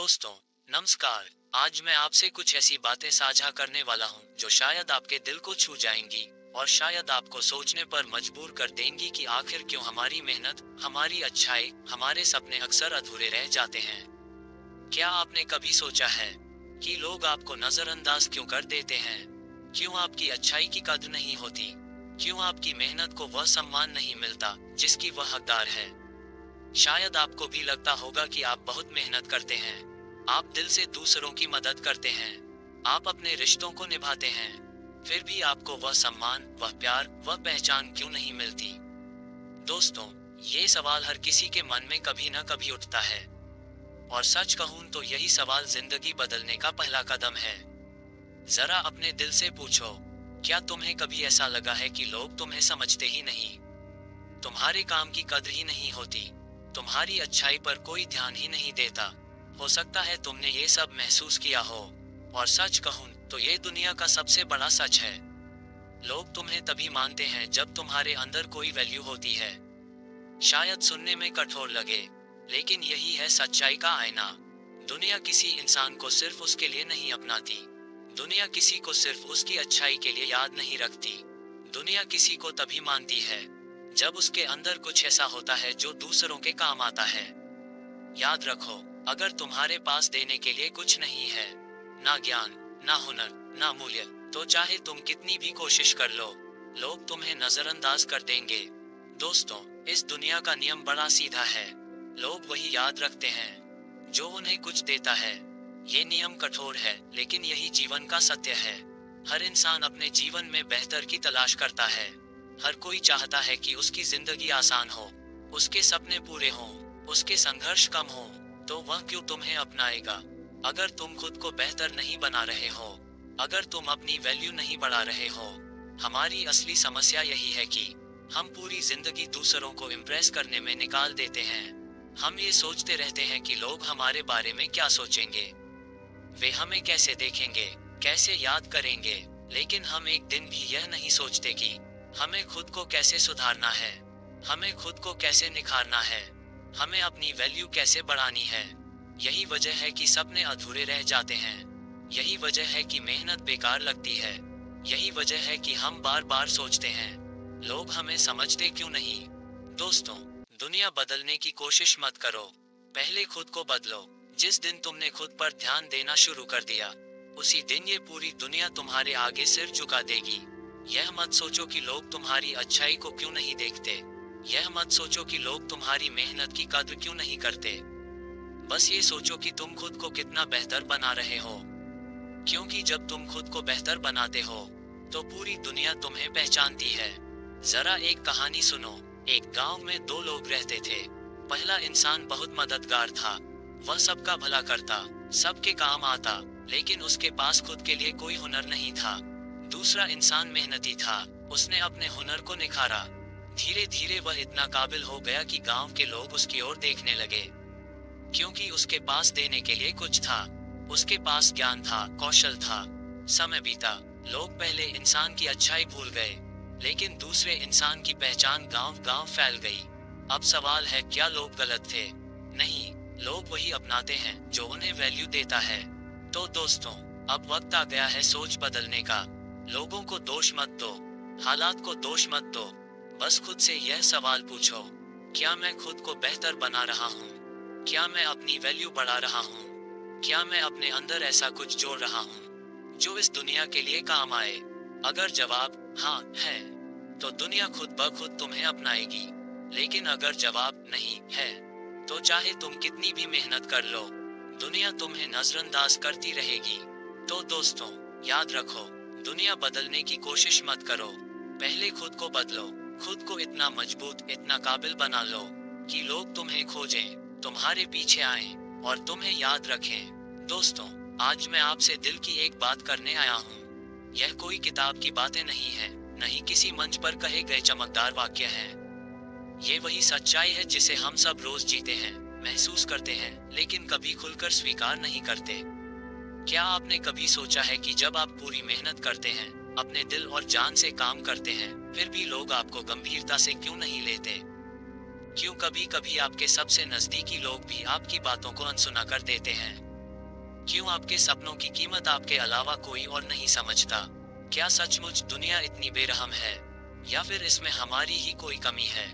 दोस्तों, नमस्कार। आज मैं आपसे कुछ ऐसी बातें साझा करने वाला हूं जो शायद आपके दिल को छू जाएंगी और शायद आपको सोचने पर मजबूर कर देंगी कि आखिर क्यों हमारी मेहनत, हमारी अच्छाई, हमारे सपने अक्सर अधूरे रह जाते हैं। क्या आपने कभी सोचा है कि लोग आपको नजरअंदाज क्यों कर देते हैं? क्यों आपकी अच्छाई की कद्र नहीं होती? क्यों आपकी मेहनत को वह सम्मान नहीं मिलता जिसकी वह हकदार है? शायद आपको भी लगता होगा कि आप बहुत मेहनत करते हैं, आप दिल से दूसरों की मदद करते हैं, आप अपने रिश्तों को निभाते हैं, फिर भी आपको वह सम्मान, वह प्यार, वह पहचान क्यों नहीं मिलती? दोस्तों, ये सवाल हर किसी के मन में कभी न कभी उठता है और सच कहूं तो यही सवाल जिंदगी बदलने का पहला कदम है। जरा अपने दिल से पूछो, क्या तुम्हें कभी ऐसा लगा है कि लोग तुम्हें समझते ही नहीं, तुम्हारे काम की कद्र ही नहीं होती, तुम्हारी अच्छाई पर कोई ध्यान ही नहीं देता? हो सकता है तुमने ये सब महसूस किया हो, और सच कहूं तो ये दुनिया का सबसे बड़ा सच है। लोग तुम्हें तभी मानते हैं जब तुम्हारे अंदर कोई वैल्यू होती है। शायद सुनने में कठोर लगे, लेकिन यही है सच्चाई का आईना। दुनिया किसी इंसान को सिर्फ उसके लिए नहीं अपनाती, दुनिया किसी को सिर्फ उसकी अच्छाई के लिए याद नहीं रखती। दुनिया किसी को तभी मानती है जब उसके अंदर कुछ ऐसा होता है जो दूसरों के काम आता है। याद रखो, अगर तुम्हारे पास देने के लिए कुछ नहीं है, ना ज्ञान, ना हुनर, ना मूल्य, तो चाहे तुम कितनी भी कोशिश कर लो, लोग तुम्हें नजरअंदाज कर देंगे। दोस्तों, इस दुनिया का नियम बड़ा सीधा है। लोग वही याद रखते हैं जो उन्हें कुछ देता है। ये नियम कठोर है, लेकिन यही जीवन का सत्य है। हर इंसान अपने जीवन में बेहतर की तलाश करता है। हर कोई चाहता है कि उसकी जिंदगी आसान हो, उसके सपने पूरे हों, उसके संघर्ष कम हो। तो वह क्यों तुम्हें अपनाएगा अगर तुम खुद को बेहतर नहीं बना रहे हो, अगर तुम अपनी वैल्यू नहीं बढ़ा रहे हो? हमारी असली समस्या यही है कि हम पूरी जिंदगी दूसरों को इम्प्रेस करने में निकाल देते हैं। हम ये सोचते रहते हैं कि लोग हमारे बारे में क्या सोचेंगे, वे हमें कैसे देखेंगे, कैसे याद करेंगे, लेकिन हम एक दिन भी यह नहीं सोचते कि हमें खुद को कैसे सुधारना है, हमें खुद को कैसे निखारना है, हमें अपनी वैल्यू कैसे बढ़ानी है। यही वजह है कि सपने अधूरे रह जाते हैं, यही वजह है कि मेहनत बेकार लगती है, यही वजह है कि हम बार बार सोचते हैं, लोग हमें समझते क्यों नहीं? दोस्तों, दुनिया बदलने की कोशिश मत करो, पहले खुद को बदलो। जिस दिन तुमने खुद पर ध्यान देना शुरू कर दिया, उसी दिन ये पूरी दुनिया तुम्हारे आगे सिर झुका देगी। यह मत सोचो कि लोग तुम्हारी अच्छाई को क्यों नहीं देखते, यह मत सोचो कि लोग तुम्हारी मेहनत की कद्र क्यों नहीं करते। बस ये सोचो कि तुम खुद को कितना बेहतर बना रहे हो, क्योंकि जब तुम खुद को बेहतर बनाते हो तो पूरी दुनिया तुम्हें पहचानती है। जरा एक कहानी सुनो। एक गांव में दो लोग रहते थे। पहला इंसान बहुत मददगार था, वह सबका भला करता, सबके काम आता, लेकिन उसके पास खुद के लिए कोई हुनर नहीं था। दूसरा इंसान मेहनती था, उसने अपने हुनर को निखारा। धीरे धीरे वह इतना काबिल हो गया कि गांव के लोग उसकी ओर देखने लगे, क्योंकि उसके पास देने के लिए कुछ था। उसके पास ज्ञान था, कौशल था। समय बीता, लोग पहले इंसान की अच्छाई भूल गए, लेकिन दूसरे इंसान की पहचान गांव-गांव फैल गई। अब सवाल है, क्या लोग गलत थे? नहीं, लोग वही अपनाते हैं जो उन्हें वैल्यू देता है। तो दोस्तों, अब वक्त आ गया है सोच बदलने का। लोगों को दोष मत दो, हालात को दोष मत दो। बस खुद से यह सवाल पूछो, क्या मैं खुद को बेहतर बना रहा हूँ? क्या मैं अपनी वैल्यू बढ़ा रहा हूँ? क्या मैं अपने अंदर ऐसा कुछ जोड़ रहा हूँ जो इस दुनिया के लिए काम आए? अगर जवाब हाँ है, तो दुनिया खुद ब खुद तुम्हें अपनाएगी। लेकिन अगर जवाब नहीं है, तो चाहे तुम कितनी भी मेहनत कर लो, दुनिया तुम्हें नजरअंदाज करती रहेगी। तो दोस्तों, याद रखो, दुनिया बदलने की कोशिश मत करो, पहले खुद को बदलो। खुद को इतना मजबूत, इतना काबिल बना लो कि लोग तुम्हें खोजें, तुम्हारे पीछे आएं और तुम्हें याद रखें। दोस्तों, आज मैं आपसे दिल की एक बात करने आया हूँ। यह कोई किताब की बातें नहीं है, नहीं किसी मंच पर कहे गए चमकदार वाक्य हैं। ये वही सच्चाई है जिसे हम सब रोज जीते हैं, महसूस करते हैं, लेकिन कभी खुलकर स्वीकार नहीं करते। क्या आपने कभी सोचा है कि जब आप पूरी मेहनत करते हैं, अपने दिल और जान से काम करते हैं, फिर भी लोग आपको गंभीरता से क्यों नहीं लेते? क्यों कभी कभी आपके सबसे नजदीकी लोग भी आपकी बातों को अनसुना कर देते हैं? क्यों आपके सपनों की कीमत आपके अलावा कोई और नहीं समझता? क्या सचमुच दुनिया इतनी बेरहम है, या फिर इसमें हमारी ही कोई कमी है?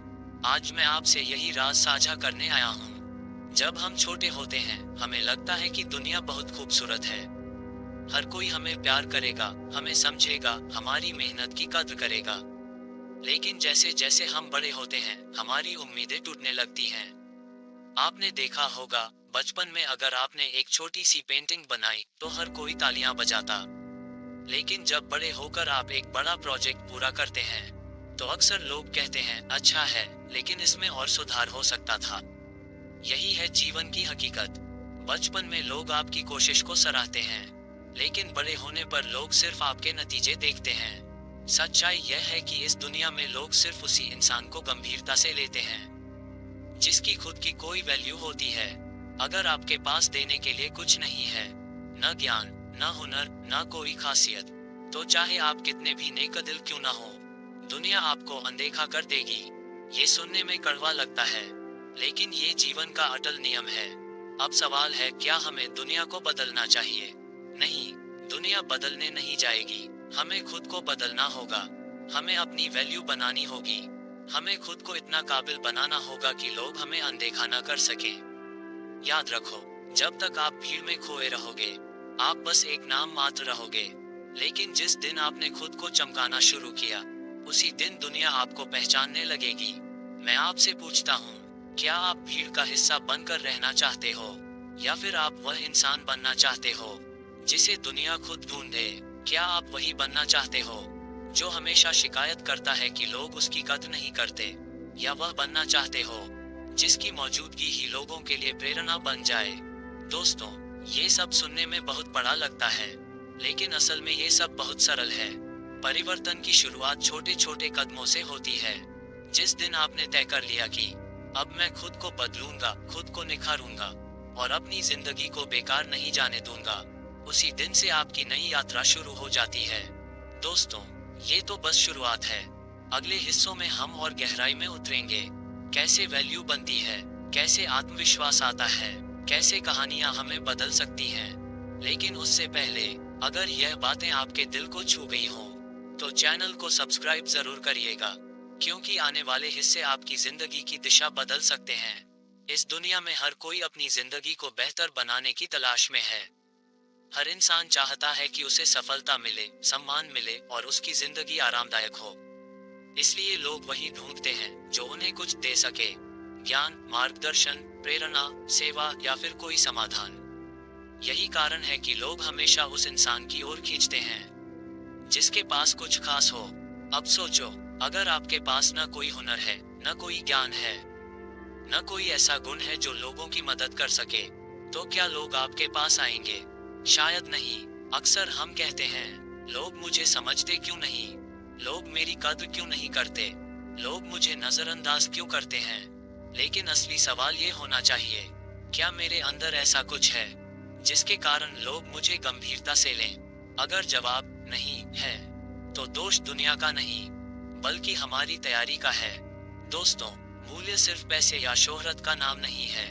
आज मैं आपसे यही राज साझा करने आया हूँ। जब हम छोटे होते हैं, हमें लगता है कि दुनिया बहुत खूबसूरत है। हर कोई हमें प्यार करेगा, हमें समझेगा, हमारी मेहनत की कद्र करेगा। लेकिन जैसे जैसे हम बड़े होते हैं, हमारी उम्मीदें टूटने लगती हैं। आपने देखा होगा, बचपन में अगर आपने एक छोटी सी पेंटिंग बनाई तो हर कोई तालियां बजाता। लेकिन जब बड़े होकर आप एक बड़ा प्रोजेक्ट पूरा करते हैं, तो अक्सर लोग कहते हैं, अच्छा है, लेकिन इसमें और सुधार हो सकता था। यही है जीवन की हकीकत। बचपन में लोग आपकी कोशिश को सराहते हैं, लेकिन बड़े होने पर लोग सिर्फ आपके नतीजे देखते हैं। सच्चाई यह है कि इस दुनिया में लोग सिर्फ उसी इंसान को गंभीरता से लेते हैं जिसकी खुद की कोई वैल्यू होती है। अगर आपके पास देने के लिए कुछ नहीं है, न ज्ञान, न हुनर, न कोई खासियत, तो चाहे आप कितने भी नेकदिल क्यों ना हो, दुनिया आपको अनदेखा कर देगी। ये सुनने में कड़वा लगता है, लेकिन ये जीवन का अटल नियम है। अब सवाल है, क्या हमें दुनिया को बदलना चाहिए? नहीं, दुनिया बदलने नहीं जाएगी। हमें खुद को बदलना होगा। हमें अपनी वैल्यू बनानी होगी। हमें खुद को इतना काबिल बनाना होगा कि लोग हमें अनदेखा न कर सकें। याद रखो, जब तक आप भीड़ में खोए रहोगे, आप बस एक नाम मात्र रहोगे। लेकिन जिस दिन आपने खुद को चमकाना शुरू किया, उसी दिन दुनिया आपको पहचानने लगेगी। मैं आपसे पूछता हूँ, क्या आप भीड़ का हिस्सा बनकर रहना चाहते हो, या फिर आप वह इंसान बनना चाहते हो जिसे दुनिया खुद ढूंढे? क्या आप वही बनना चाहते हो जो हमेशा शिकायत करता है कि लोग उसकी कद्र नहीं करते, या वह बनना चाहते हो जिसकी मौजूदगी ही लोगों के लिए प्रेरणा बन जाए? दोस्तों, ये सब सुनने में बहुत बड़ा लगता है, लेकिन असल में ये सब बहुत सरल है। परिवर्तन की शुरुआत छोटे छोटे कदमों से होती है। जिस दिन आपने तय कर लिया कि अब मैं खुद को बदलूंगा, खुद को निखारूंगा और अपनी जिंदगी को बेकार नहीं जाने दूंगा, उसी दिन से आपकी नई यात्रा शुरू हो जाती है। दोस्तों, ये तो बस शुरुआत है। अगले हिस्सों में हम और गहराई में उतरेंगे। कैसे वैल्यू बनती है, कैसे आत्मविश्वास आता है, कैसे कहानियां हमें बदल सकती हैं। लेकिन उससे पहले, अगर यह बातें आपके दिल को छू गई हों, तो चैनल को सब्सक्राइब जरूर करिएगा, क्योंकि आने वाले हिस्से आपकी जिंदगी की दिशा बदल सकते हैं। इस दुनिया में हर कोई अपनी जिंदगी को बेहतर बनाने की तलाश में है। हर इंसान चाहता है कि उसे सफलता मिले, सम्मान मिले और उसकी जिंदगी आरामदायक हो। इसलिए लोग वही ढूंढते हैं जो उन्हें कुछ दे सके, ज्ञान, मार्गदर्शन, प्रेरणा, सेवा या फिर कोई समाधान। यही कारण है कि लोग हमेशा उस इंसान की ओर खींचते हैं जिसके पास कुछ खास हो। अब सोचो, अगर आपके पास न कोई हुनर है, न कोई ज्ञान है, न कोई ऐसा गुण है जो लोगों की मदद कर सके, तो क्या लोग आपके पास आएंगे? शायद नहीं। अक्सर हम कहते हैं, लोग मुझे समझते क्यों नहीं, लोग मेरी कद्र क्यों नहीं करते, लोग मुझे नजरअंदाज क्यों करते हैं। लेकिन असली सवाल ये होना चाहिए, क्या मेरे अंदर ऐसा कुछ है जिसके कारण लोग मुझे गंभीरता से लें? अगर जवाब नहीं है, तो दोष दुनिया का नहीं, बल्कि हमारी तैयारी का है। दोस्तों, मूल्य सिर्फ पैसे या शोहरत का नाम नहीं है।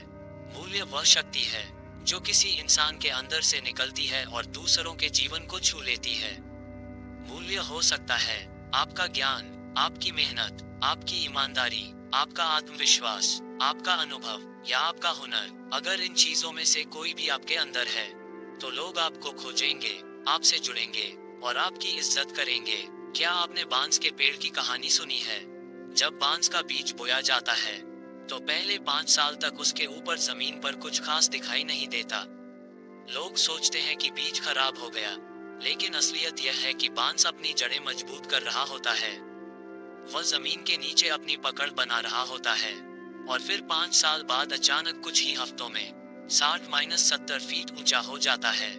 मूल्य वह शक्ति है जो किसी इंसान के अंदर से निकलती है और दूसरों के जीवन को छू लेती है। मूल्य हो सकता है आपका ज्ञान, आपकी मेहनत, आपकी ईमानदारी, आपका आत्मविश्वास, आपका अनुभव या आपका हुनर। अगर इन चीजों में से कोई भी आपके अंदर है, तो लोग आपको खोजेंगे, आपसे जुड़ेंगे और आपकी इज्जत करेंगे। क्या आपने बांस के पेड़ की कहानी सुनी है? जब बांस का बीज बोया जाता है, तो पहले 5 साल तक उसके ऊपर जमीन पर कुछ खास दिखाई नहीं देता। लोग सोचते हैं कि बीज खराब हो गया, लेकिन असलियत यह है कि बांस अपनी जड़ें मजबूत कर रहा होता है। वह जमीन के नीचे अपनी पकड़ बना रहा होता है और फिर 5 साल बाद अचानक कुछ ही हफ्तों में 60-70 फीट ऊंचा हो जाता है।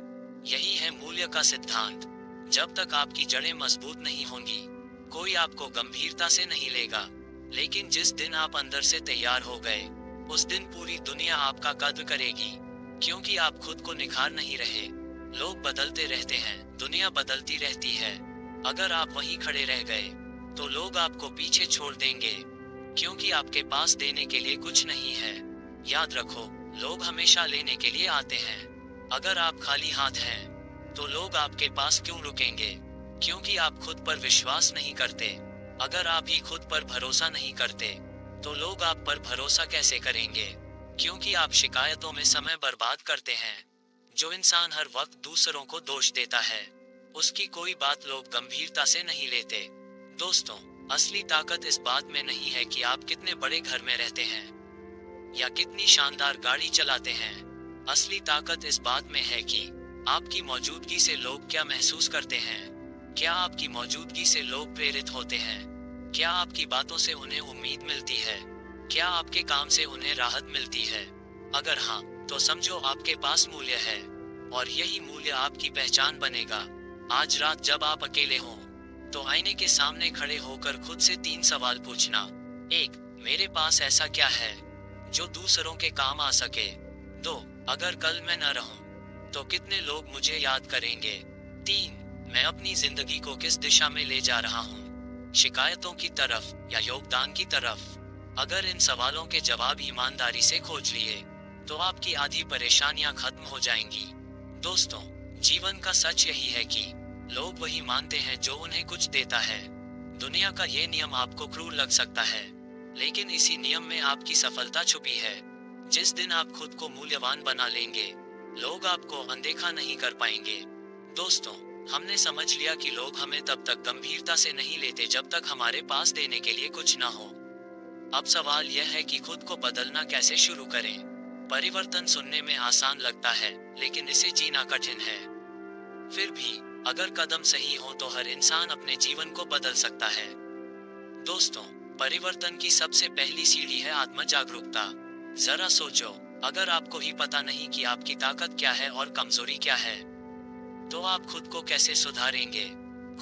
यही है मूल्य का सिद्धांत। जब तक आपकी जड़ें मजबूत नहीं होंगी, कोई आपको गंभीरता से नहीं लेगा। लेकिन जिस दिन आप अंदर से तैयार हो गए, उस दिन पूरी दुनिया आपका कद्र करेगी, क्योंकि आप खुद को निखार नहीं रहे। लोग बदलते रहते हैं, दुनिया बदलती रहती है। अगर आप वहीं खड़े रह गए, तो लोग आपको पीछे छोड़ देंगे, क्योंकि आपके पास देने के लिए कुछ नहीं है। याद रखो, लोग हमेशा लेने के लिए आते हैं, अगर आप खाली हाथ हैं, तो लोग आपके पास क्यों रुकेंगे? क्योंकि आप खुद पर विश्वास नहीं करते। अगर आप ही खुद पर भरोसा नहीं करते, तो लोग आप पर भरोसा कैसे करेंगे? क्योंकि आप शिकायतों में समय बर्बाद करते हैं। जो इंसान हर वक्त दूसरों को दोष देता है, उसकी कोई बात लोग गंभीरता से नहीं लेते। दोस्तों, असली ताकत इस बात में नहीं है कि आप कितने बड़े घर में रहते हैं या कितनी शानदार गाड़ी चलाते हैं। असली ताकत इस बात में है कि आपकी मौजूदगी से लोग क्या महसूस करते हैं। क्या आपकी मौजूदगी से लोग प्रेरित होते हैं? क्या आपकी बातों से उन्हें उम्मीद मिलती है? क्या आपके काम से उन्हें राहत मिलती है? अगर हाँ, तो समझो आपके पास मूल्य है, और यही मूल्य आपकी पहचान बनेगा। आज रात जब आप अकेले हों, तो आईने के सामने खड़े होकर खुद से 3 सवाल पूछना। 1. मेरे पास ऐसा क्या है जो दूसरों के काम आ सके? 2. अगर कल मैं न रहूं, तो कितने लोग मुझे याद करेंगे? 3. मैं अपनी जिंदगी को किस दिशा में ले जा रहा हूं? शिकायतों की तरफ या योगदान की तरफ? अगर इन सवालों के जवाब ईमानदारी से खोज लिए, तो आपकी आधी परेशानियां खत्म हो जाएंगी। दोस्तों, जीवन का सच यही है कि लोग वही मानते हैं जो उन्हें कुछ देता है। दुनिया का ये नियम आपको क्रूर लग सकता है, लेकिन इसी नियम में आपकी सफलता छुपी है। जिस दिन आप खुद को मूल्यवान बना लेंगे, लोग आपको अनदेखा नहीं कर पाएंगे। दोस्तों, हमने समझ लिया कि लोग हमें तब तक गंभीरता से नहीं लेते जब तक हमारे पास देने के लिए कुछ ना हो। अब सवाल यह है कि खुद को बदलना कैसे शुरू करें। परिवर्तन सुनने में आसान लगता है, लेकिन इसे जीना कठिन है। फिर भी अगर कदम सही हो तो हर इंसान अपने जीवन को बदल सकता है। दोस्तों, परिवर्तन की सबसे पहली सीढ़ी है आत्म जागरूकता। जरा सोचो, अगर आपको ही पता नहीं कि आपकी ताकत क्या है और कमजोरी क्या है, तो आप खुद को कैसे सुधारेंगे?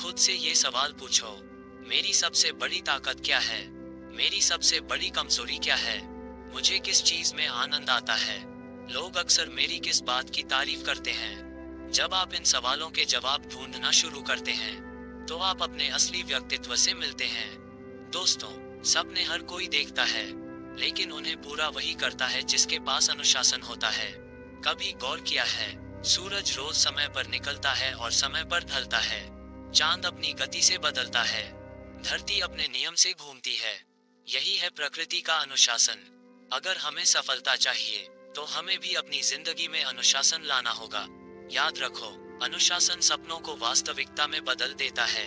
खुद से ये सवाल पूछो, मेरी सबसे बड़ी ताकत क्या है? मेरी सबसे बड़ी कमजोरी क्या है? मुझे किस चीज में आनंद आता है? लोग अक्सर मेरी किस बात की तारीफ करते हैं? जब आप इन सवालों के जवाब ढूंढना शुरू करते हैं, तो आप अपने असली व्यक्तित्व से मिलते हैं। दोस्तों, सपने हर कोई देखता है, लेकिन उन्हें पूरा वही करता है जिसके पास अनुशासन होता है। कभी गौर किया है, सूरज रोज समय पर निकलता है और समय पर ढलता है। चांद अपनी गति से बदलता है, धरती अपने नियम से घूमती है। यही है प्रकृति का अनुशासन। अगर हमें सफलता चाहिए, तो हमें भी अपनी जिंदगी में अनुशासन लाना होगा। याद रखो, अनुशासन सपनों को वास्तविकता में बदल देता है।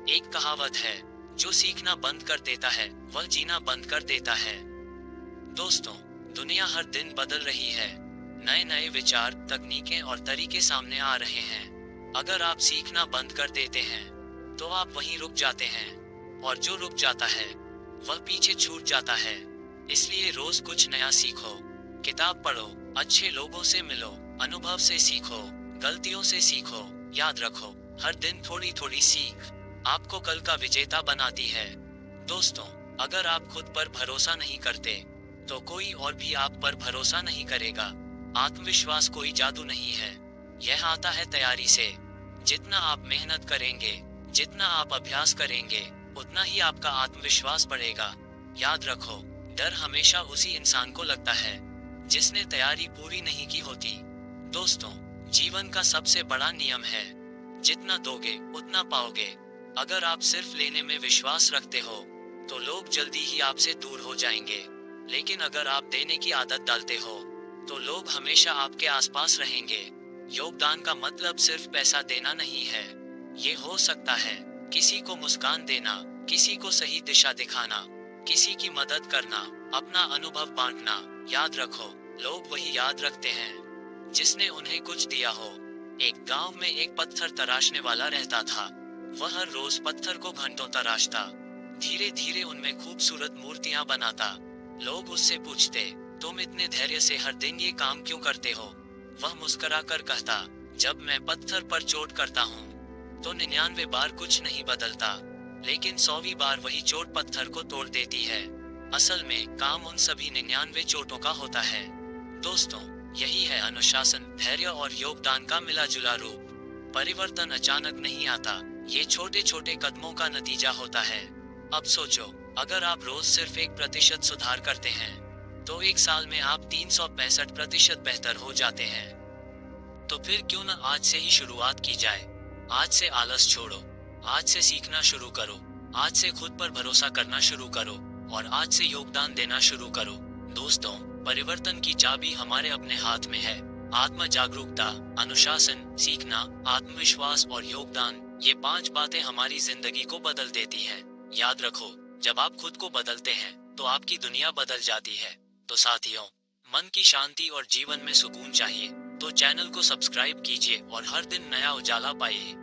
एक कहावत है, जो सीखना बंद कर देता है, वह जीना बंद कर देता है। दोस्तों, दुनिया हर दिन बदल रही है। नए नए विचार, तकनीकें और तरीके सामने आ रहे हैं। अगर आप सीखना बंद कर देते हैं, तो आप वहीं रुक जाते हैं, और जो रुक जाता है, वह पीछे छूट जाता है। इसलिए रोज कुछ नया सीखो, किताब पढ़ो, अच्छे लोगों से मिलो, अनुभव से सीखो, गलतियों से सीखो। याद रखो, हर दिन थोड़ी थोड़ी सीख आपको कल का विजेता बनाती है। दोस्तों, अगर आप खुद पर भरोसा नहीं करते, तो कोई और भी आप पर भरोसा नहीं करेगा। आत्मविश्वास कोई जादू नहीं है, यह आता है तैयारी से। जितना आप मेहनत करेंगे, जितना आप अभ्यास करेंगे, उतना ही आपका आत्मविश्वास बढ़ेगा। याद रखो, डर हमेशा उसी इंसान को लगता है जिसने तैयारी पूरी नहीं की होती। दोस्तों, जीवन का सबसे बड़ा नियम है, जितना दोगे उतना पाओगे। अगर आप सिर्फ लेने में विश्वास रखते हो, तो लोग जल्दी ही आपसे दूर हो जाएंगे। लेकिन अगर आप देने की आदत डालते हो, तो लोग हमेशा आपके आसपास रहेंगे। योगदान का मतलब सिर्फ पैसा देना नहीं है। ये हो सकता है किसी को मुस्कान देना, किसी को सही दिशा दिखाना, किसी की मदद करना, अपना अनुभव बांटना। याद रखो, लोग वही याद रखते हैं जिसने उन्हें कुछ दिया हो। एक गांव में एक पत्थर तराशने वाला रहता था। वह हर रोज पत्थर को घंटों तराशता, धीरे धीरे उनमें खूबसूरत मूर्तियां बनाता। लोग उससे पूछते, तुम इतने धैर्य से हर दिन ये काम क्यों करते हो? वह मुस्कुराकर कहता, जब मैं पत्थर पर चोट करता हूँ, तो 99 बार कुछ नहीं बदलता, लेकिन 100वीं बार वही चोट पत्थर को तोड़ देती है। असल में काम उन सभी 99 चोटों का होता है। दोस्तों, यही है अनुशासन, धैर्य और योगदान का मिला जुला रूप। परिवर्तन अचानक नहीं आता, ये छोटे छोटे कदमों का नतीजा होता है। अब सोचो, अगर आप रोज सिर्फ 1% सुधार करते हैं, तो एक साल में आप 365% बेहतर हो जाते हैं। तो फिर क्यों न आज से ही शुरुआत की जाए। आज से आलस छोड़ो, आज से सीखना शुरू करो, आज से खुद पर भरोसा करना शुरू करो और आज से योगदान देना शुरू करो। दोस्तों, परिवर्तन की चाबी हमारे अपने हाथ में है। आत्म जागरूकता, अनुशासन, सीखना, आत्मविश्वास और योगदान, ये 5 बातें हमारी जिंदगी को बदल देती हैं। याद रखो, जब आप खुद को बदलते हैं तो आपकी दुनिया बदल जाती है। तो साथियों, मन की शांति और जीवन में सुकून चाहिए तो चैनल को सब्सक्राइब कीजिए और हर दिन नया उजाला पाइए।